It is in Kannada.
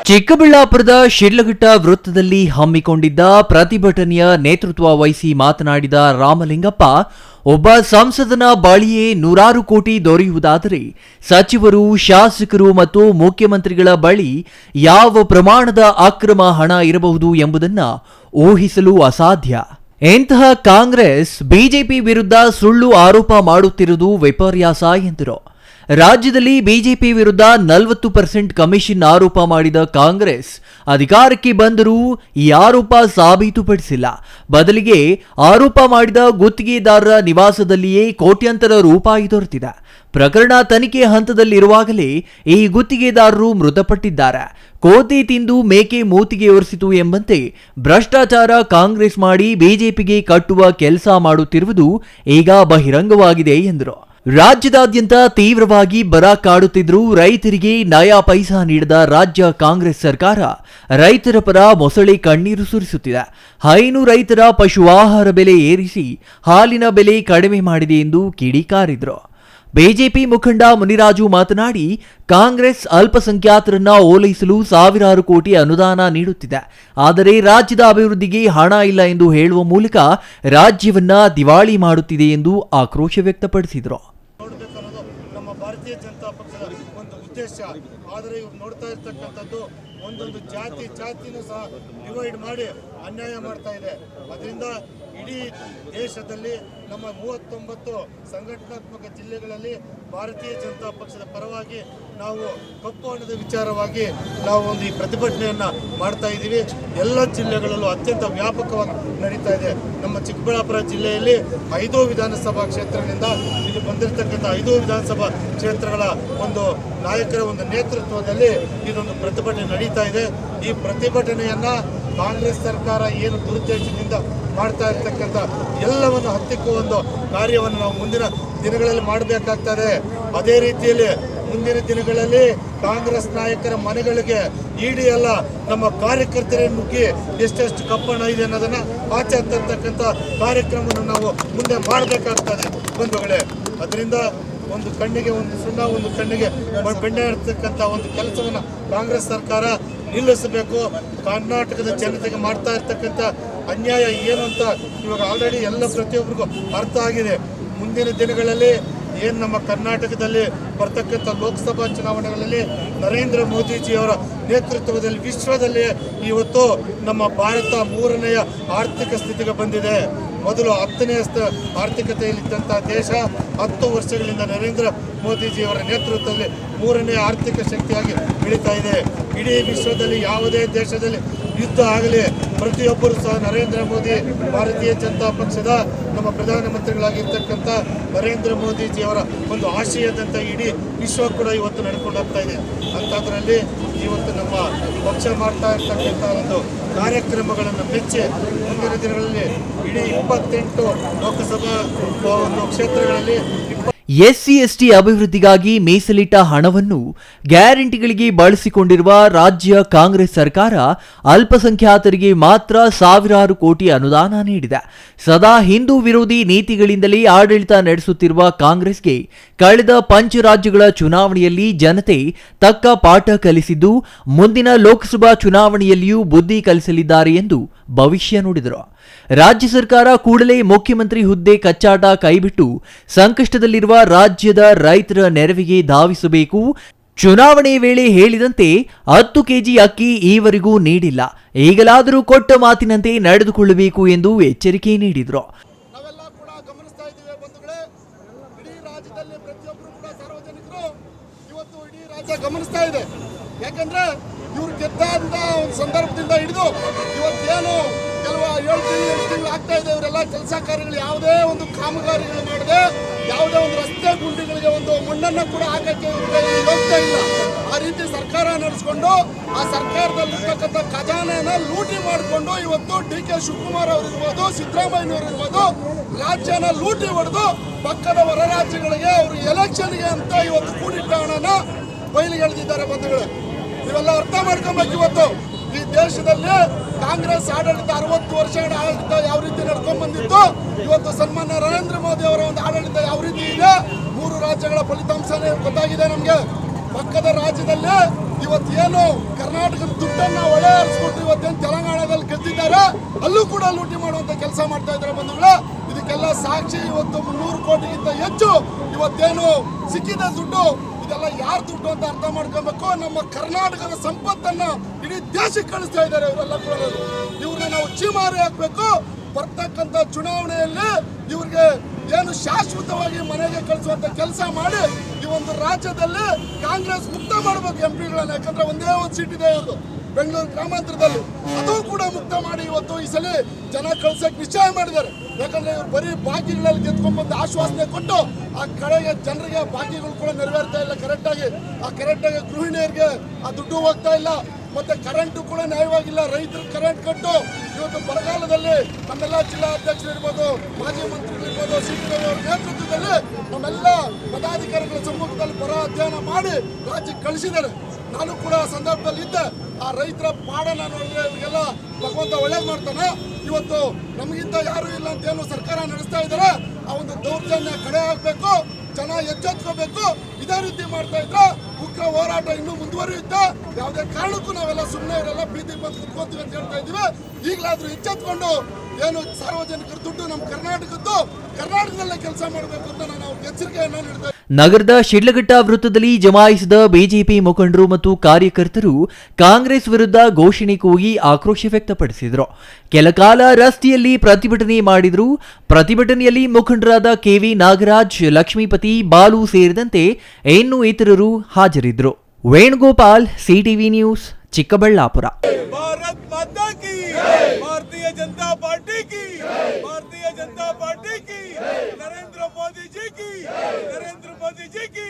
ಚಿಕ್ಕಬಳ್ಳಾಪುರದ ಶಿಡ್ಲಘಟ್ಟ ವೃತ್ತದಲ್ಲಿ ಹಮ್ಮಿಕೊಂಡಿದ್ದ ಪ್ರತಿಭಟನೆಯ ನೇತೃತ್ವ ವಹಿಸಿ ಮಾತನಾಡಿದ ರಾಮಲಿಂಗಪ್ಪ, ಒಬ್ಬ ಸಂಸದನ ಬಳಿಯೇ ನೂರಾರು ಕೋಟಿ ದೊರೆಯುವುದಾದರೆ ಸಚಿವರು, ಶಾಸಕರು ಮತ್ತು ಮುಖ್ಯಮಂತ್ರಿಗಳ ಬಳಿ ಯಾವ ಪ್ರಮಾಣದ ಅಕ್ರಮ ಹಣ ಇರಬಹುದು ಎಂಬುದನ್ನು ಊಹಿಸಲು ಅಸಾಧ್ಯ. ಇಂತಹ ಕಾಂಗ್ರೆಸ್ ಬಿಜೆಪಿ ವಿರುದ್ಧ ಸುಳ್ಳು ಆರೋಪ ಮಾಡುತ್ತಿರುವುದು ವಿಪರ್ಯಾಸ ಎಂದರು. ರಾಜ್ಯದಲ್ಲಿ ಬಿಜೆಪಿ ವಿರುದ್ಧ 40% ಕಮಿಷನ್ ಆರೋಪ ಮಾಡಿದ ಕಾಂಗ್ರೆಸ್ ಅಧಿಕಾರಕ್ಕೆ ಬಂದರೂ ಈ ಆರೋಪ ಸಾಬೀತುಪಡಿಸಿಲ್ಲ. ಬದಲಿಗೆ ಆರೋಪ ಮಾಡಿದ ಗುತ್ತಿಗೆದಾರರ ನಿವಾಸದಲ್ಲಿಯೇ ಕೋಟ್ಯಾಂತರ ರೂಪಾಯಿ ದೊರೆತಿದೆ. ಪ್ರಕರಣ ತನಿಖೆ ಹಂತದಲ್ಲಿರುವಾಗಲೇ ಈ ಗುತ್ತಿಗೆದಾರರು ಮೃತಪಟ್ಟಿದ್ದಾರೆ. ಕೋತಿ ತಿಂದು ಮೇಕೆ ಮೂತಿಗೆ ಒರೆಸಿತು ಎಂಬಂತೆ ಭ್ರಷ್ಟಾಚಾರ ಕಾಂಗ್ರೆಸ್ ಮಾಡಿ ಬಿಜೆಪಿಗೆ ಕಟ್ಟುವ ಕೆಲಸ ಮಾಡುತ್ತಿರುವುದು ಈಗ ಬಹಿರಂಗವಾಗಿದೆ ಎಂದರು. ರಾಜ್ಯದಾದ್ಯಂತ ತೀವ್ರವಾಗಿ ಬರ ಕಾಡುತ್ತಿದ್ದರೂ ರೈತರಿಗೆ ನಯಾ ಪೈಸಾ ನೀಡದ ರಾಜ್ಯ ಕಾಂಗ್ರೆಸ್ ಸರ್ಕಾರ ರೈತರ ಪರ ಮೊಸಳೆ ಕಣ್ಣೀರು ಸುರಿಸುತ್ತಿದೆ. ಹೈನು ರೈತರ ಪಶು ಆಹಾರ ಬೆಲೆ ಏರಿಸಿ ಹಾಲಿನ ಬೆಲೆ ಕಡಿಮೆ ಮಾಡಿದೆ ಎಂದು ಕಿಡಿಕಾರಿದ್ರು. ಬಿಜೆಪಿ ಮುಖಂಡ ಮುನಿರಾಜು ಮಾತನಾಡಿ, ಕಾಂಗ್ರೆಸ್ ಅಲ್ಪಸಂಖ್ಯಾತರನ್ನ ಓಲೈಸಲು ಸಾವಿರಾರು ಕೋಟಿ ಅನುದಾನ ನೀಡುತ್ತಿದೆ. ಆದರೆ ರಾಜ್ಯದ ಅಭಿವೃದ್ಧಿಗೆ ಹಣ ಇಲ್ಲ ಎಂದು ಹೇಳುವ ಮೂಲಕ ರಾಜ್ಯವನ್ನ ದಿವಾಳಿ ಮಾಡುತ್ತಿದೆ ಎಂದು ಆಕ್ರೋಶ ವ್ಯಕ್ತಪಡಿಸಿದರು. ನಮ್ಮ ಭಾರತೀಯ ಜನತಾ ಪಕ್ಷದ ಒಂದು ಉದ್ದೇಶ. ಆದರೆ ಇವ್ರು ನೋಡ್ತಾ ಇರ್ತಕ್ಕಂಥದ್ದು ಒಂದೊಂದು ಜಾತಿನೂ ಸಹ ಡಿವೈಡ್ ಮಾಡಿ ಅನ್ಯಾಯ ಮಾಡ್ತಾ ಇದೆ. ಅದರಿಂದ ಇಡೀ ದೇಶದಲ್ಲಿ ನಮ್ಮ 39 ಸಂಘಟನಾತ್ಮಕ ಜಿಲ್ಲೆಗಳಲ್ಲಿ ಭಾರತೀಯ ಜನತಾ ಪಕ್ಷದ ಪರವಾಗಿ ನಾವು ಕಪ್ಪು ಹಣದ ವಿಚಾರವಾಗಿ ನಾವು ಒಂದು ಈ ಪ್ರತಿಭಟನೆಯನ್ನು ಮಾಡ್ತಾ ಇದ್ದೀವಿ. ಎಲ್ಲ ಜಿಲ್ಲೆಗಳಲ್ಲೂ ಅತ್ಯಂತ ವ್ಯಾಪಕವಾಗಿ ನಡೀತಾ ಇದೆ. ನಮ್ಮ ಚಿಕ್ಕಬಳ್ಳಾಪುರ ಜಿಲ್ಲೆಯಲ್ಲಿ 5 ವಿಧಾನಸಭಾ ಕ್ಷೇತ್ರಗಳಿಂದ ಇಲ್ಲಿ ಬಂದಿರತಕ್ಕಂಥ 5 ವಿಧಾನಸಭಾ ಕ್ಷೇತ್ರಗಳ ಒಂದು ನಾಯಕರ ಒಂದು ನೇತೃತ್ವದಲ್ಲಿ ಇದೊಂದು ಪ್ರತಿಭಟನೆ ನಡೀತಾ ಇದೆ. ಈ ಪ್ರತಿಭಟನೆಯನ್ನ ಕಾಂಗ್ರೆಸ್ ಸರ್ಕಾರ ಏನು ದುರುದ್ದೇಶದಿಂದ ಮಾಡ್ತಾ ಇರ್ತಕ್ಕಂಥ ಎಲ್ಲವನ್ನು ಹತ್ತಿಕ್ಕುವ ಒಂದು ಕಾರ್ಯವನ್ನು ನಾವು ಮುಂದಿನ ದಿನಗಳಲ್ಲಿ ಮಾಡಬೇಕಾಗ್ತದೆ. ಅದೇ ರೀತಿಯಲ್ಲಿ ಮುಂದಿನ ದಿನಗಳಲ್ಲಿ ಕಾಂಗ್ರೆಸ್ ನಾಯಕರ ಮನೆಗಳಿಗೆ ಇಡಿ ಅಲ್ಲ, ನಮ್ಮ ಕಾರ್ಯಕರ್ತರೇ ನುಗ್ಗಿ ಎಷ್ಟೆಷ್ಟು ಕಪ್ಪಣ ಇದೆ ಅನ್ನೋದನ್ನ ಆಚೆ ತರ್ತಕ್ಕಂಥ ಕಾರ್ಯಕ್ರಮವನ್ನು ನಾವು ಮುಂದೆ ಮಾಡಬೇಕಾಗ್ತದೆ ಬಂಧುಗಳೇ. ಅದರಿಂದ ಒಂದು ಕಣ್ಣಿಗೆ ಒಂದು ಸುಣ್ಣ, ಒಂದು ಕಣ್ಣಿಗೆ ಬೆಣ್ಣೆ ಇರ್ತಕ್ಕಂಥ ಒಂದು ಕೆಲಸವನ್ನು ಕಾಂಗ್ರೆಸ್ ಸರ್ಕಾರ ನಿಲ್ಲಿಸಬೇಕು. ಕರ್ನಾಟಕದ ಜನತೆಗೆ ಮಾಡ್ತಾ ಇರ್ತಕ್ಕಂಥ ಅನ್ಯಾಯ ಏನು ಅಂತ ಇವಾಗ ಆಲ್ರೆಡಿ ಎಲ್ಲ ಪ್ರತಿಯೊಬ್ಬರಿಗೂ ಅರ್ಥ ಆಗಿದೆ. ಮುಂದಿನ ದಿನಗಳಲ್ಲಿ ಏನು ನಮ್ಮ ಕರ್ನಾಟಕದಲ್ಲಿ ಬರ್ತಕ್ಕಂಥ ಲೋಕಸಭಾ ಚುನಾವಣೆಗಳಲ್ಲಿ ನರೇಂದ್ರ ಮೋದಿಜಿಯವರ ನೇತೃತ್ವದಲ್ಲಿ ವಿಶ್ವದಲ್ಲಿ ಇವತ್ತು ನಮ್ಮ ಭಾರತ 3ನೇ ಆರ್ಥಿಕ ಸ್ಥಿತಿಗೆ ಬಂದಿದೆ. ಮೊದಲು 10ನೇ ಆರ್ಥಿಕತೆಯಲ್ಲಿದ್ದಂಥ ದೇಶ 10 ವರ್ಷಗಳಿಂದ ನರೇಂದ್ರ ಮೋದಿಜಿಯವರ ನೇತೃತ್ವದಲ್ಲಿ 3ನೇ ಆರ್ಥಿಕ ಶಕ್ತಿಯಾಗಿ ಬೆಳೀತಾ ಇದೆ. ಇಡೀ ವಿಶ್ವದಲ್ಲಿ ಯಾವುದೇ ದೇಶದಲ್ಲಿ ಯುದ್ಧ ಆಗಲಿ ಪ್ರತಿಯೊಬ್ಬರು ಸಹ ನರೇಂದ್ರ ಮೋದಿ, ಭಾರತೀಯ ಜನತಾ ಪಕ್ಷದ ನಮ್ಮ ಪ್ರಧಾನಮಂತ್ರಿಗಳಾಗಿರ್ತಕ್ಕಂಥ ನರೇಂದ್ರ ಮೋದಿಜಿಯವರ ಒಂದು ಆಶಯದಂತ ಇಡೀ ವಿಶ್ವ ಕೂಡ ಇವತ್ತು ನಡ್ಕೊಂಡು ಹೋಗ್ತಾ ಇದೆ. ಅಂಥದ್ರಲ್ಲಿ ಇವತ್ತು ನಮ್ಮ ಪಕ್ಷ ಮಾಡ್ತಾ ಇರ್ತಕ್ಕಂಥ ಒಂದು ಕಾರ್ಯಕ್ರಮಗಳನ್ನು ಮೆಚ್ಚಿ ಮುಂದಿನ ದಿನಗಳಲ್ಲಿ ಇಡೀ 28 ಲೋಕಸಭಾ ಒಂದು ಕ್ಷೇತ್ರಗಳಲ್ಲಿ ಎಸ್ಸಿ ಎಸ್ಟಿ ಅಭಿವೃದ್ಧಿಗಾಗಿ ಮೀಸಲಿಟ್ಟ ಹಣವನ್ನು ಗ್ಯಾರಂಟಿಗಳಿಗೆ ಬಳಸಿಕೊಂಡಿರುವ ರಾಜ್ಯ ಕಾಂಗ್ರೆಸ್ ಸರ್ಕಾರ ಅಲ್ಪಸಂಖ್ಯಾತರಿಗೆ ಮಾತ್ರ ಸಾವಿರಾರು ಕೋಟಿ ಅನುದಾನ ನೀಡಿದೆ. ಸದಾ ಹಿಂದೂ ವಿರೋಧಿ ನೀತಿಗಳಿಂದಲೇ ಆಡಳಿತ ನಡೆಸುತ್ತಿರುವ ಕಾಂಗ್ರೆಸ್ಗೆ ಕಳೆದ ಪಂಚರಾಜ್ಯಗಳ ಚುನಾವಣೆಯಲ್ಲಿ ಜನತೆ ತಕ್ಕ ಪಾಠ ಕಲಿಸಿದ್ದು ಮುಂದಿನ ಲೋಕಸಭಾ ಚುನಾವಣೆಯಲ್ಲಿಯೂ ಬುದ್ಧಿ ಕಲಿಸಲಿದ್ದಾರೆ ಎಂದು ಭವಿಷ್ಯ ನುಡಿದರು. ರಾಜ್ಯ ಸರ್ಕಾರ ಕೂಡಲೇ ಮುಖ್ಯಮಂತ್ರಿ ಹುದ್ದೆ ಕಚ್ಚಾಟ ಕೈಬಿಟ್ಟು ಸಂಕಷ್ಟದಲ್ಲಿರುವ ರಾಜ್ಯದ ರೈತರ ನೆರವಿಗೆ ಧಾವಿಸಬೇಕು. ಚುನಾವಣೆ ವೇಳೆ ಹೇಳಿದಂತೆ 10 ಕೆಜಿ ಅಕ್ಕಿ ಈವರೆಗೂ ನೀಡಿಲ್ಲ, ಈಗಲಾದರೂ ಕೊಟ್ಟ ಮಾತಿನಂತೆ ನಡೆದುಕೊಳ್ಳಬೇಕು ಎಂದು ಎಚ್ಚರಿಕೆ ನೀಡಿದರು. ನಾವೆಲ್ಲ ಕೂಡ ಗಮನಿಸ್ತಾ ಇದ್ದೀವಿ ಬಂಧುಗಳೇ, ಇಡೀ ರಾಜ್ಯದಲ್ಲಿ ಪ್ರತಿಯೊಬ್ಬರು ಕೂಡ ಸಾರ್ವಜನಿಕರು ಇವತ್ತು ಇಡೀ ರಾಜ್ಯ ಗಮನಿಸ್ತಾ ಇದೆ. ಯಾಕಂದ್ರೆ ಇವ್ರು ಗೆದ್ದಂತ ಒಂದು ಸಂದರ್ಭದಿಂದ ಹಿಡಿದು ಇವತ್ತೇನು ಕೆಲವು 7 ತಿಂಗಳು ಆಗ್ತಾ ಇದೆ, ಇವರೆಲ್ಲ ಕೆಲಸ ಕಾರ್ಯಗಳು ಯಾವುದೇ ಒಂದು ಕಾಮಗಾರಿಗಳು ಮಾಡದೆ, ಯಾವುದೇ ಒಂದು ರಸ್ತೆ ಗುಂಡಿಗಳಿಗೆ ಒಂದು ಮಣ್ಣನ್ನು ಕೂಡ ಹಾಕಕ್ಕೆ ಹೋಗ್ತಾ ಇಲ್ಲ. ಆ ರೀತಿ ಸರ್ಕಾರ ನಡೆಸ್ಕೊಂಡು ಆ ಸರ್ಕಾರದಲ್ಲಿರ್ತಕ್ಕಂಥ ಖಜಾನೆಯನ್ನ ಲೂಟಿ ಮಾಡಿಕೊಂಡು ಇವತ್ತು ಡಿ.ಕೆ. ಶಿವಕುಮಾರ್ ಅವರು ಇರ್ಬೋದು, ಸಿದ್ದರಾಮಯ್ಯನವರು ಇರ್ಬೋದು, ರಾಜ್ಯನ ಲೂಟಿ ಹೊಡೆದು ಪಕ್ಕದ ಹೊರ ರಾಜ್ಯಗಳಿಗೆ ಅವರು ಎಲೆಕ್ಷನ್ಗೆ ಅಂತ ಇವತ್ತು ಕೂಡಿಟ್ಟ ಹಣನ ಬಯಲಿಗೆ ಎಳೆದಿದ್ದಾರೆ ಬಂಧುಗಳು. ಇವೆಲ್ಲ ಅರ್ಥ ಮಾಡ್ಕೊಬೇಕು. ಇವತ್ತು ಈ ದೇಶದಲ್ಲಿ ಕಾಂಗ್ರೆಸ್ ಆಡಳಿತ 60 ವರ್ಷಗಳ ಆಡಳಿತ ಯಾವ ರೀತಿ ನಡ್ಕೊಂಡ್ ಬಂದಿತ್ತು, ಇವತ್ತು ಸನ್ಮಾನ್ಯ ನರೇಂದ್ರ ಮೋದಿ ಅವರ ಒಂದು ಆಡಳಿತ ಯಾವ ರೀತಿ ಇದೆ, 3 ರಾಜ್ಯಗಳ ಫಲಿತಾಂಶನೇ ಗೊತ್ತಾಗಿದೆ ನಮಗೆ. ಪಕ್ಕದ ರಾಜ್ಯದಲ್ಲಿ ಇವತ್ತೇನು ಕರ್ನಾಟಕದ ದುಡ್ಡನ್ನ ಒಳೆ ಹರಿಸ್ಬಿಟ್ಟು ಇವತ್ತೇನು ತೆಲಂಗಾಣದಲ್ಲಿ ಗೆದ್ದಿದ್ದಾರೆ ಅಲ್ಲೂ ಕೂಡ ಲೂಟಿ ಮಾಡುವಂತ ಕೆಲಸ ಮಾಡ್ತಾ ಇದ್ದಾರೆ ಬಂಧುಗಳೇ. ಇದಕ್ಕೆಲ್ಲ ಸಾಕ್ಷಿ ಇವತ್ತು 300 ಕೋಟಿಗಿಂತ ಹೆಚ್ಚು ಇವತ್ತೇನು ಸಿಕ್ಕಿದೆ ದುಡ್ಡು. ಇದೆಲ್ಲ ಯಾರು ದುಡ್ಡು ಅಂತ ಅರ್ಥ ಮಾಡ್ಕೊಬೇಕು. ನಮ್ಮ ಕರ್ನಾಟಕದ ಸಂಪತ್ತನ್ನ ಇಡೀ ದೇಶಕ್ಕೆ ಕಳಿಸ್ತಾ ಇದ್ದಾರೆ ಇವರೆಲ್ಲ ಕೂಡ. ಇವ್ರನ್ನ ನಾವು ಚೀಮಾರಿ ಹಾಕ್ಬೇಕು. ಬರ್ತಕ್ಕಂಥ ಚುನಾವಣೆಯಲ್ಲಿ ಇವ್ರಿಗೆ ಏನು ಶಾಶ್ವತವಾಗಿ ಮನೆಗೆ ಕಳಿಸುವಂತ ಕೆಲಸ ಮಾಡಿ ಈ ಒಂದು ರಾಜ್ಯದಲ್ಲಿ ಕಾಂಗ್ರೆಸ್ ಮುಕ್ತ ಮಾಡಬೇಕು ಎಂಪಿಗಳನ್ನ. ಯಾಕಂದ್ರೆ ಒಂದೇ ಒಂದು ಸೀಟ್ ಇದೆ ಇವ್ರದ್ದು ಬೆಂಗಳೂರು ಗ್ರಾಮಾಂತರದಲ್ಲಿ, ಅದು ಕೂಡ ಮುಕ್ತ ಮಾಡಿ ಇವತ್ತು ಈ ಸಲ ಜನ ಕಳ್ಸಕ್ ನಿಶ್ಚಯ ಮಾಡಿದ್ದಾರೆ. ಯಾಕಂದ್ರೆ ಇವ್ರು ಬರೀ ಬಾಕಿಗಳಲ್ಲಿ ಗೆದ್ಕೊಂಡ್ಬಂದು ಆಶ್ವಾಸನೆ ಕೊಟ್ಟು ಆ ಕಡೆಗೆ ಜನರಿಗೆ ಬಾಕಿಗಳು ಕೂಡ ನೆರವೇರ್ತಾ ಇಲ್ಲ ಕರೆಕ್ಟಾಗಿ. ಗೃಹಿಣಿಯರಿಗೆ ಆ ದುಡ್ಡು ಹೋಗ್ತಾ ಇಲ್ಲ, ಮತ್ತೆ ಕರೆಂಟು ಕೂಡ ನ್ಯಾಯವಾಗಿಲ್ಲ. ರೈತರು ಕರೆಂಟ್ ಕಟ್ಟು ಇವತ್ತು ಬರಗಾಲದಲ್ಲಿ ನಮ್ಮೆಲ್ಲ ಜಿಲ್ಲಾ ಅಧ್ಯಕ್ಷರು ಇರ್ಬೋದು, ಮಾಜಿ ಮಂತ್ರಿಗಳಿರ್ಬೋದು, ಸಿದ್ದರಾಮಯ್ಯ ಅವರ ನೇತೃತ್ವದಲ್ಲಿ ನಮ್ಮೆಲ್ಲ ಪದಾಧಿಕಾರಿಗಳ ಸಮ್ಮುಖದಲ್ಲಿ ಬರ ಅಧ್ಯಯನ ಮಾಡಿ ರಾಜ್ಯಕ್ಕೆ ಕಳಿಸಿದ್ದಾರೆ. ನಾನು ಕೂಡ ಸಂದರ್ಭದಲ್ಲಿ ಇದ್ದೆ. ಆ ರೈತರ ಪಾಡನ್ನ ನೋಡಿದ್ರೆ ಇವರಿಗೆಲ್ಲ ಭಗವಂತ ಒಳ್ಳೇದು ಮಾಡ್ತಾನೆ. ಇವತ್ತು ನಮಗಿಂತ ಯಾರು ಇಲ್ಲ ಅಂತ ಏನು ಸರ್ಕಾರ ನಡೆಸ್ತಾ ಇದ್ದಾರೆ, ಆ ಒಂದು ದೌರ್ಜನ್ಯ ಕಡೆ ಆಗ್ಬೇಕು, ಜನ ಎಚ್ಚೆತ್ಕೋಬೇಕು. ಇದೇ ರೀತಿ ಮಾಡ್ತಾ ಇದ್ರೆ ಉಗ್ರ ಹೋರಾಟ ಇನ್ನೂ ಮುಂದುವರಿಯುತ್ತೆ. ಯಾವುದೇ ಕಾರಣಕ್ಕೂ ನಾವೆಲ್ಲ ಸುಮ್ಮನೆ ಇರಲ್ಲ, ಬೀದಿ ಬಂದು ಕುತ್ಕೋತೀವಿ ಅಂತ ಹೇಳ್ತಾ ಇದ್ದೀವಿ. ಈಗಲಾದ್ರೂ ಎಚ್ಚೆತ್ಕೊಂಡು ಏನು ಸಾರ್ವಜನಿಕರ ದುಡ್ಡು ನಮ್ಮ ಕರ್ನಾಟಕದಲ್ಲೇ ಕೆಲಸ ಮಾಡಬೇಕು ಅಂತ ನಾವು ಎಚ್ಚರಿಕೆಯನ್ನು ನೀಡ್ತಾ. ನಗರದ ಶಿಡ್ಲಘಟ್ಟ ವೃತ್ತದಲ್ಲಿ ಜಮಾಯಿಸಿದ ಬಿಜೆಪಿ ಮುಖಂಡರು ಮತ್ತು ಕಾರ್ಯಕರ್ತರು ಕಾಂಗ್ರೆಸ್ ವಿರುದ್ಧ ಘೋಷಣೆ ಕೂಗಿ ಆಕ್ರೋಶ ವ್ಯಕ್ತಪಡಿಸಿದರು. ಕೆಲಕಾಲ ರಸ್ತೆಯಲ್ಲಿ ಪ್ರತಿಭಟನೆ ಮಾಡಿದರು. ಪ್ರತಿಭಟನೆಯಲ್ಲಿ ಮುಖಂಡರಾದ ಕೆವಿ ನಾಗರಾಜ್, ಲಕ್ಷ್ಮೀಪತಿ, ಬಾಲು ಸೇರಿದಂತೆ ಇನ್ನೂ ಇತರರು ಹಾಜರಿದ್ದರು. Venugopal, CTV news, Chikkaballapur. भारत माता की, भारतीय जनता पार्टी की, भारतीय जनता पार्टी की, नरेंद्र मोदी जी की, नरेंद्र मोदी जी की।